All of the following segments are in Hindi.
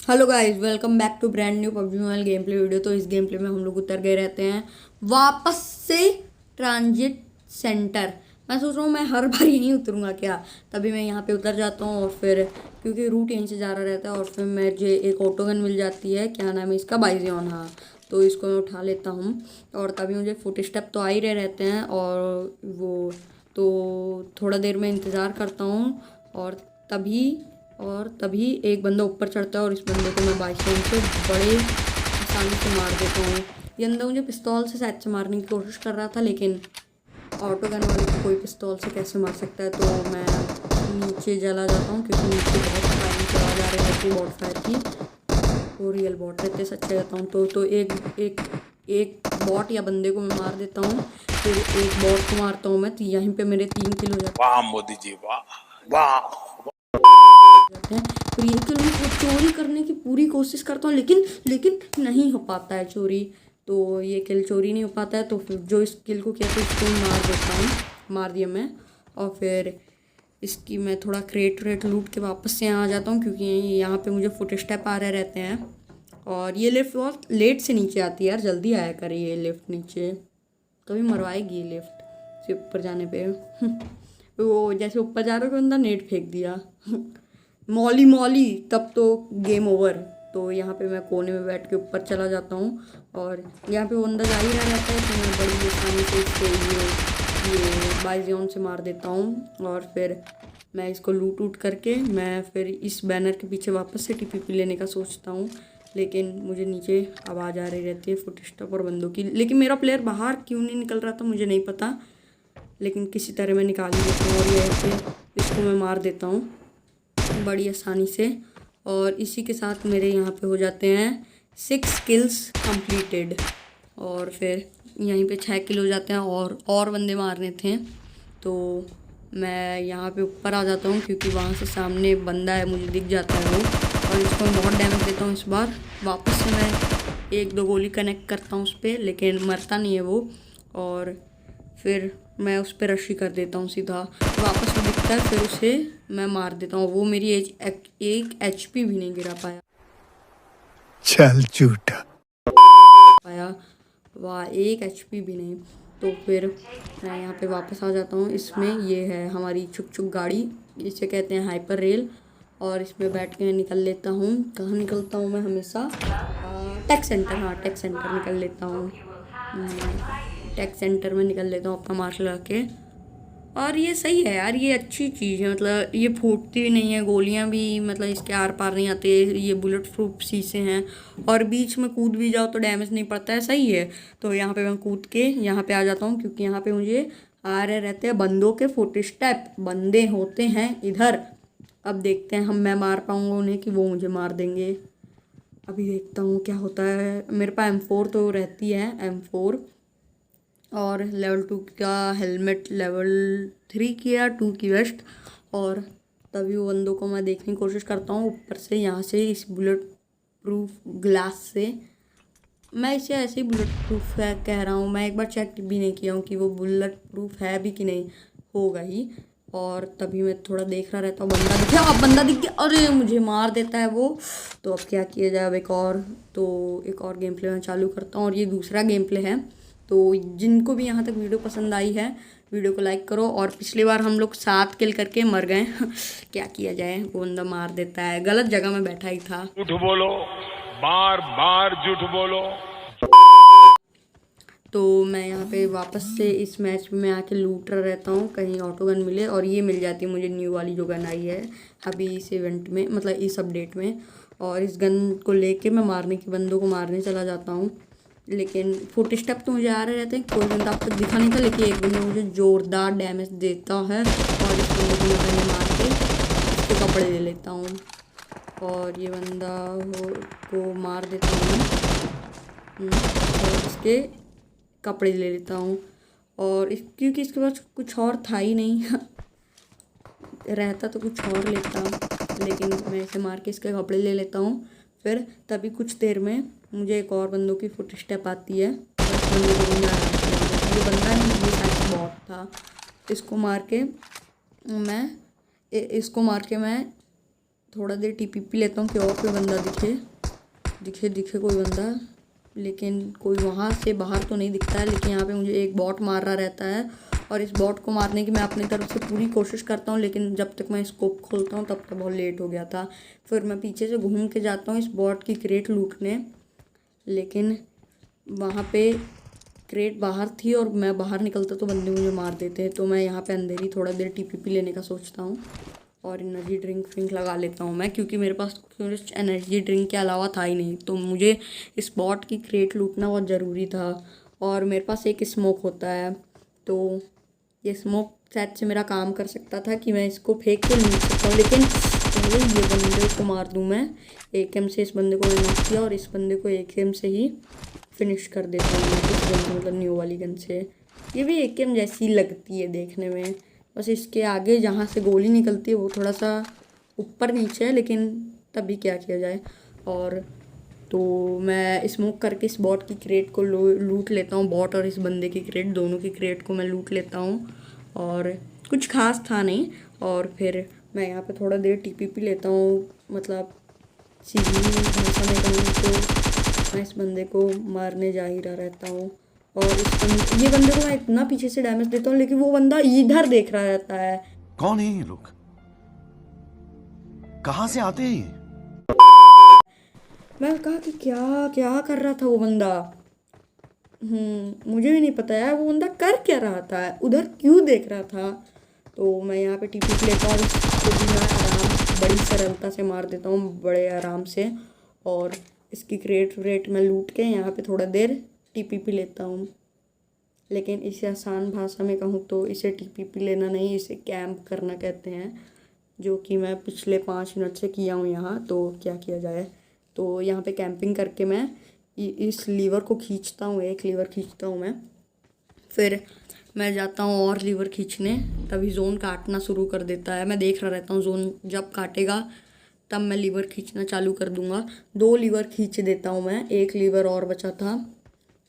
Hello guys, welcome back to brand new PUBG mobile game प्ले वीडियो। तो इस गेम प्ले में हम लोग उतर गए रहते हैं वापस से ट्रांजिट सेंटर। मैं सोच रहा हूँ मैं हर बार यहीं उतरूँगा क्या। तभी मैं यहाँ पे उतर जाता हूँ और फिर क्योंकि रूट यहीं से जा रहा रहता है और फिर मुझे एक ऑटो गन मिल जाती है। क्या नाम है इसका, बाइजियन। हाँ, तो इसको मैं उठा लेता हूँ और तभी मुझे फुट स्टेप तो आ ही रहे रहते हैं और वो तो थोड़ा देर में इंतज़ार करता हूँ और तभी तभी एक बंदा ऊपर चढ़ता है और इस बंदे को मैं बाइसों से बड़े आसानी से मार देता हूँ। ये बंदा मुझे पिस्तौल से शायद से मारने की कोशिश कर रहा था, लेकिन ऑटो गन वाले को कोई पिस्तौल से कैसे मार सकता है। तो मैं नीचे चला जाता हूँ क्योंकि नीचे बहुत फायरिंग की आवाज़ आ रही रहती है बॉट फायर की। वो रियल बॉट रहते सच्चा जाता हूँ तो एक एक एक बॉट या बंदे को मैं मार देता हूँ, फिर एक बॉट को मारता हूँ मैं। तो यहीं पे मेरे 3 किल हो जाते वाह मोदी जी, वाह वाह। हैं। तो ये किल मैं चोरी करने की पूरी कोशिश करता हूँ, लेकिन लेकिन नहीं हो पाता है चोरी। तो ये किल चोरी नहीं हो पाता है, तो फिर जो इस किल को किया था इसको मार देता हूँ। मार दिया मैं और फिर इसकी मैं थोड़ा क्रेट व्रेट लूट के वापस से यहाँ आ जाता हूँ क्योंकि यहाँ पे मुझे फुट स्टेप आ रहे रहते हैं। और ये लिफ्ट बहुत लेट से नीचे आती है यार, जल्दी आया करे ये लिफ्ट नीचे। कभी मरवाएगी ये लिफ्ट से ऊपर जाने पे। वो जैसे ऊपर जा रहा है बंदा नेट फेंक दिया। मौली मौली, तब तो गेम ओवर। तो यहाँ पे मैं कोने में बैठ के ऊपर चला जाता हूँ और यहाँ पे वो बंदा जा ही रहा रहता है तो मैं बड़ी आसानी से इसको ये बाइजियन से मार देता हूँ। और फिर मैं इसको लूट वूट करके मैं फिर इस बैनर के पीछे वापस से टीपीपी लेने का सोचता हूँ, लेकिन मुझे नीचे आवाज़ आ रही रहती है फुट स्टेप और बंदों की। लेकिन मेरा प्लेयर बाहर क्यों नहीं निकल रहा था मुझे नहीं पता, लेकिन किसी तरह मैं निकाल ही लेता हूँ और ये ऐसे इसको मैं मार देता हूँ बड़ी आसानी से। और इसी के साथ मेरे यहाँ पे हो जाते हैं 6 किल्स कंप्लीटेड। और फिर यहीं पे 6 किल हो जाते हैं और बंदे मारने थे। तो मैं यहाँ पे ऊपर आ जाता हूँ क्योंकि वहाँ से सामने बंदा है, मुझे दिख जाता है वो। और इसको मैं बहुत डैमेज देता हूँ इस बार। वापस से मैं 1-2 गोली कनेक्ट करता हूँ उस पर, लेकिन मरता नहीं है वो। और फिर मैं उस पर रशी कर देता हूँ सीधा, वापस वो दिखता है फिर उसे मैं मार देता हूँ। वो मेरी एक एचपी भी नहीं गिरा चल झूठा पाया। वाह, एक एचपी भी नहीं। तो फिर मैं यहाँ पे वापस आ जाता हूँ। इसमें ये है हमारी छुक छुक गाड़ी, इसे कहते हैं हाइपर रेल। और इसमें बैठ के निकल लेता हूँ। कहाँ निकलता हूँ मैं हमेशा? Tech centre. हाँ, टेक सेंटर निकल लेता हूँ। टेक सेंटर में निकल लेता हूँ अपना मार्शल लगा के। और ये सही है यार, ये अच्छी चीज़ है। मतलब ये फूटती भी नहीं है, गोलियां भी मतलब इसके आर पार नहीं आते। ये बुलेट प्रूफ शीशे हैं और बीच में कूद भी जाओ तो डैमेज नहीं पड़ता है, सही है। तो यहाँ पे मैं कूद के यहाँ पे आ जाता हूँ क्योंकि यहाँ पे मुझे आ रहे रहते हैं बंदों के फुट स्टेप। बंदे होते हैं इधर। अब देखते हैं मैं मार पाऊँगा उन्हें कि वो मुझे मार देंगे। अभी देखता हूँ क्या होता है। मेरे पास M4 तो रहती है, M4 और लेवल 2 का हेलमेट, लेवल 3 की या 2 की वेस्ट। और तभी वो बंदों को मैं देखने की कोशिश करता हूँ ऊपर से, यहाँ से इस बुलेट प्रूफ ग्लास से। मैं इसे ऐसे ही बुलेट प्रूफ है कह रहा हूँ, मैं एक बार चेक भी नहीं किया हूँ कि वो बुलेट प्रूफ है भी कि नहीं, होगा ही। और तभी मैं थोड़ा देख रहा रहता हूँ, बंदा दिख गया। अब बंदा दिख गया, अरे मुझे मार देता है वो। तो अब क्या किया जाए, अब एक और गेम प्ले मैं चालू करता हूँ और ये दूसरा गेम प्ले है। तो जिनको भी यहाँ तक वीडियो पसंद आई है, वीडियो को लाइक करो। और पिछली बार हम लोग 7 किल करके मर गए। क्या किया जाए, वो बंदा मार देता है, गलत जगह में बैठा ही था। झूठ बोलो, बार बार झूठ बोलो। तो मैं यहाँ पे वापस से इस मैच में आके लूट रहा रहता हूँ कहीं ऑटो गन मिले, और ये मिल जाती है मुझे न्यू वाली जो गन आई है अभी इस इवेंट में, मतलब इस अपडेट में। और इस गन को लेके मैं बंदों को मारने चला जाता हूँ। लेकिन फुट स्टेप तो मुझे आ रहे रहते हैं, कोई बंदा अब तक दिखा नहीं था, लेकिन एक बंदा मुझे ज़ोरदार डैमेज देता है और इस बंदे को मैं पहले मार के इसके कपड़े ले लेता हूँ। और ये बंदा को मार देता हूँ और इसके कपड़े ले लेता हूँ। और क्योंकि इसके पास कुछ और था ही नहीं रहता तो कुछ और लेता, लेकिन मैं इसे मार के इसके कपड़े ले लेता हूँ। फिर तभी कुछ देर में मुझे एक और बंदों की फुट स्टेप आती है और इस बंदे को भी ये बंदा नहीं, ये शायद बॉट था। इसको मार के मैं थोड़ा देर टीपीपी लेता हूँ कि और कोई बंदा दिखे कोई बंदा, लेकिन कोई वहाँ से बाहर तो नहीं दिखता है। लेकिन यहाँ पे मुझे एक बॉट मार रहा रहता है और इस बॉट को मारने की मैं अपनी तरफ से पूरी कोशिश करता हूँ, लेकिन जब तक मैं स्कोप खोलता हूँ तब तक बहुत लेट हो गया था। फिर मैं पीछे से घूम के जाता हूँ इस बॉट की क्रेट लूटने, लेकिन वहाँ पे क्रेट बाहर थी और मैं बाहर निकलता तो बंदे मुझे मार देते। तो मैं यहाँ पे अंधेरी थोड़ा देर टीपीपी लेने का सोचता हूँ और एनर्जी ड्रिंक लगा लेता हूँ मैं, क्योंकि मेरे पास कुछ एनर्जी ड्रिंक के अलावा था ही नहीं। तो मुझे इस बॉट की क्रेट लूटना बहुत ज़रूरी था और मेरे पास एक स्मोक होता है, तो ये स्मोक शायद से मेरा काम कर सकता था कि मैं इसको फेंक के लूट सकता हूँ। लेकिन पहले ये बंदे को मार दूँ मैं। AKM से इस बंदे को मैंने नॉक किया और इस बंदे को AKM से ही फिनिश कर देता हूँ मैं, इस गन से, मतलब न्यू वाली गन से। ये भी AKM जैसी लगती है देखने में, बस इसके आगे जहाँ से गोली निकलती है वो थोड़ा सा ऊपर नीचे है, लेकिन तभी क्या किया जाए। और तो मैं स्मोक करके इस बॉट की क्रेट को लूट लेता हूँ। बॉट और इस बंदे की क्रेट, दोनों की क्रेट को मैं लूट लेता हूँ और कुछ खास था नहीं। और फिर मैं यहाँ पे थोड़ा देर टीपीपी लेता हूँ, मतलब सीधी भाषा में कहूँ तो मैं इस बंदे को मारने जा ही रहा रहता हूँ और ये बंदे को मैं इतना पीछे से डैमेज देता हूँ, लेकिन वो बंदा इधर देख रहा रहता है। कौन है ये लोग, कहाँ से आते हैं ये? मैं कहा कि क्या क्या कर रहा था वो बंदा। मुझे भी नहीं पता यार वो बंदा कर क्या रहा था, उधर क्यों देख रहा था। तो मैं यहाँ पे टीपी लेता हूँ और इसको भी मैं बड़ी सरलता से मार देता हूँ, बड़े आराम से। और इसकी क्रेट मैं लूट के यहाँ पे थोड़ा देर टीपीपी लेता हूँ। लेकिन इसे आसान भाषा में कहूँ तो इसे टीपीपी लेना नहीं, इसे कैंप करना कहते हैं, जो कि मैं पिछले 5 मिनट से किया हूँ यहाँ। तो क्या किया जाए, तो यहाँ पे कैंपिंग करके मैं इस लीवर को खींचता हूँ, एक लीवर खींचता हूँ मैं। फिर मैं जाता हूँ और लीवर खींचने, तभी जोन काटना शुरू कर देता है। मैं देख रहा रहता हूँ जोन जब काटेगा तब मैं लीवर खींचना चालू कर दूँगा। 2 लीवर खींच देता हूँ मैं, 1 लीवर और बचा था।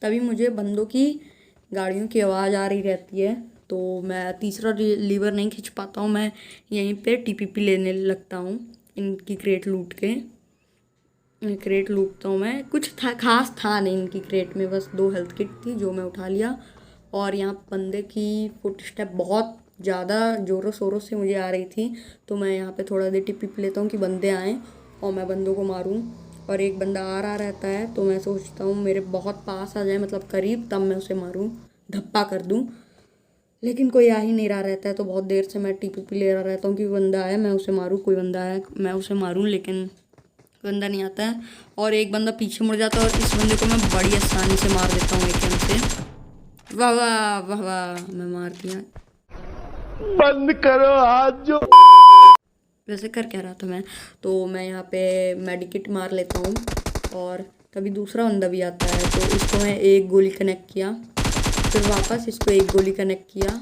तभी मुझे बंदों की गाड़ियों की आवाज़ आ रही रहती है, तो मैं तीसरा लीवर नहीं खींच पाता हूँ। मैं यहीं पे टीपीपी लेने लगता हूँ, इनकी क्रेट लूट के। क्रेट लूटता हूँ मैं, कुछ था खास था नहीं इनकी क्रेट में, बस 2 हेल्थ किट थी जो मैं उठा लिया। और यहाँ बंदे की फुटस्टेप बहुत ज़्यादा ज़ोरों शोरों से मुझे आ रही थी, तो मैं यहाँ पे थोड़ा देर टीपीपी लेता हूँ कि बंदे आएँ और मैं बंदों को मारूँ। और एक बंदा आ रहा रहता है, तो मैं सोचता हूँ मेरे बहुत पास आ जाए, मतलब करीब, तब मैं उसे मारूँ, धप्पा कर दूँ। लेकिन कोई आ ही नहीं रहा रहता है, तो बहुत देर से मैं टीपीपी ले रहा रहता हूँ कि बंदा आए मैं उसे मारूँ, कोई बंदा आए मैं उसे मारूँ, लेकिन बंदा नहीं आता है। और एक बंदा पीछे मुड़ जाता है और इस बंदे को मैं बड़ी आसानी से मार देता हूँ AKM से। वाह वाह वाह वाह, मैं मार दिया। बंद करो हाथ जो। वैसे कर क्या रहा था मैं, तो मैं यहाँ पे मेडिकेट मार लेता हूँ और तभी दूसरा बंदा भी आता है। तो इसको मैं 1 गोली कनेक्ट किया, फिर वापस इसको 1 गोली कनेक्ट किया,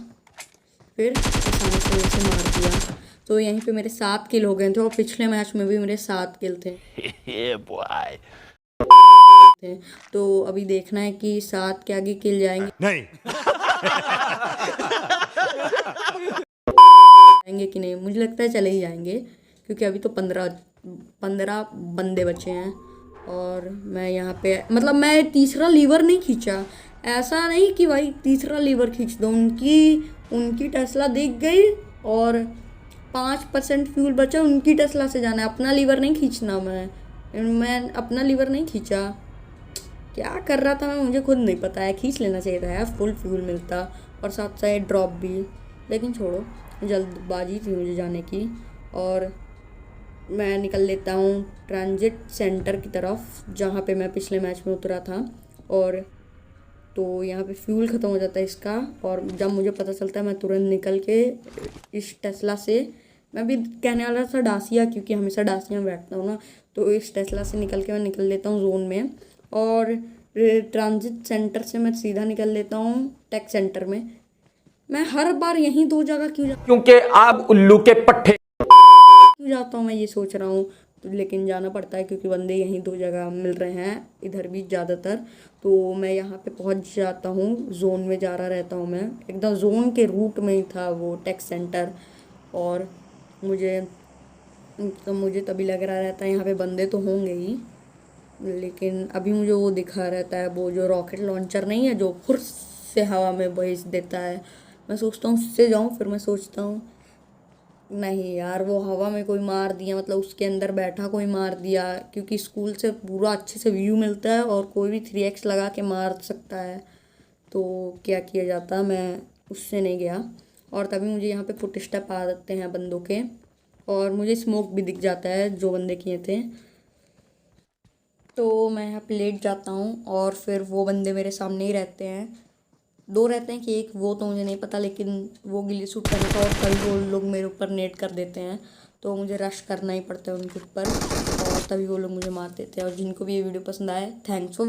फिर आसानी से इसे मार दिया। तो यहीं पे मेरे 7 किल हो गए थे और पिछले मैच में भी मेरे 7 किल थे। तो अभी देखना है कि 7 के आगे किल जाएंगे नहीं। कि नहीं। मुझे लगता है चले ही जाएंगे, क्योंकि अभी तो 15 बंदे बचे हैं। और मैं यहाँ पे, मतलब मैं तीसरा लीवर नहीं खींचा, ऐसा नहीं कि भाई तीसरा लीवर खींच दो। उनकी टेस्ला दिख गई और 5% फ्यूल बचा, उनकी टेस्ला से जाना है, अपना लीवर नहीं खींचना। मैं अपना लीवर नहीं खींचा, क्या कर रहा था मैं मुझे खुद नहीं पता है। खींच लेना चाहिए था यार, फुल फ्यूल मिलता और साथ साथ ड्रॉप भी, लेकिन छोड़ो, जल्दबाजी थी मुझे जाने की। और मैं निकल लेता हूँ ट्रांजिट सेंटर की तरफ, जहाँ पे मैं पिछले मैच में उतरा था। और तो यहाँ पे फ्यूल ख़त्म हो जाता है इसका, और जब मुझे पता चलता है मैं तुरंत निकल के इस टेस्ला से, मैं भी कहने वाला था डासिया, क्योंकि हमेशा डासिया में बैठता हूँ ना, तो इस टेस्ला से निकल के मैं निकल लेता हूँ जोन में। और ट्रांजिट सेंटर से मैं सीधा निकल लेता हूँ टेक सेंटर में। मैं हर बार यहीं 2 जगह क्योंकि आप उल्लू के पट्टे क्यों जाता हूँ मैं ये सोच रहा हूँ, लेकिन जाना पड़ता है क्योंकि बंदे यहीं 2 जगह मिल रहे हैं, इधर भी ज़्यादातर। तो मैं यहाँ पे पहुँच जाता हूँ, जोन में जा रहा रहता हूँ मैं, एकदम जोन के रूट में ही था वो टेक सेंटर। और मुझे तो मुझे तभी लग रहा रहता है यहाँ पे बंदे तो होंगे ही, लेकिन अभी मुझे वो दिखा रहता है, वो जो रॉकेट लॉन्चर नहीं है जो फुर्स से हवा में भेज देता है। मैं सोचता हूँ उससे जाऊँ, फिर मैं सोचता हूँ नहीं यार, वो हवा में कोई मार दिया, मतलब उसके अंदर बैठा कोई मार दिया, क्योंकि स्कूल से पूरा अच्छे से व्यू मिलता है और कोई भी 3x लगा के मार सकता है। तो क्या किया जाता, मैं उससे नहीं गया। और तभी मुझे यहाँ पे फुट स्टेप आ जाते हैं बंदों के, और मुझे स्मोक भी दिख जाता है जो बंदे किए थे। तो मैं यहाँ पे लेट जाता हूँ और फिर वो बंदे मेरे सामने ही रहते हैं। 2 रहते हैं कि एक, वो तो मुझे नहीं पता, लेकिन वो गिल्ली सूट करने का, और तभी वो लोग मेरे ऊपर नेट कर देते हैं, तो मुझे रश करना ही पड़ता है उनके ऊपर, और तभी वो लोग मुझे मार देते हैं। और जिनको भी ये वीडियो पसंद आए, थैंक्स फॉर